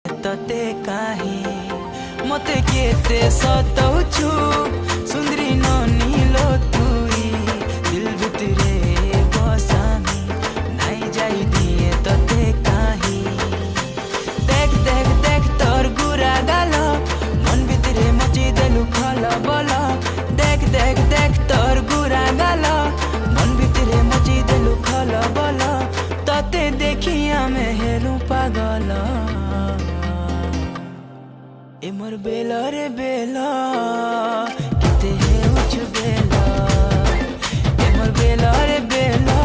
तते काहे मते केते सताउछु सुंदरी ननिलो तुई दिल भितरे बसामी नाई जाई दिए तते काहे देख देख देख तोर गुरा गाल मन भितरे मची देलु खल बल देख देख देख तोर गुरा गाल मन भितरे मची देलु खल बल तते देखी आमे हेलु पागल ए मोर बेला रे बेला किते है उच बेला ए मोर बेला रे बेला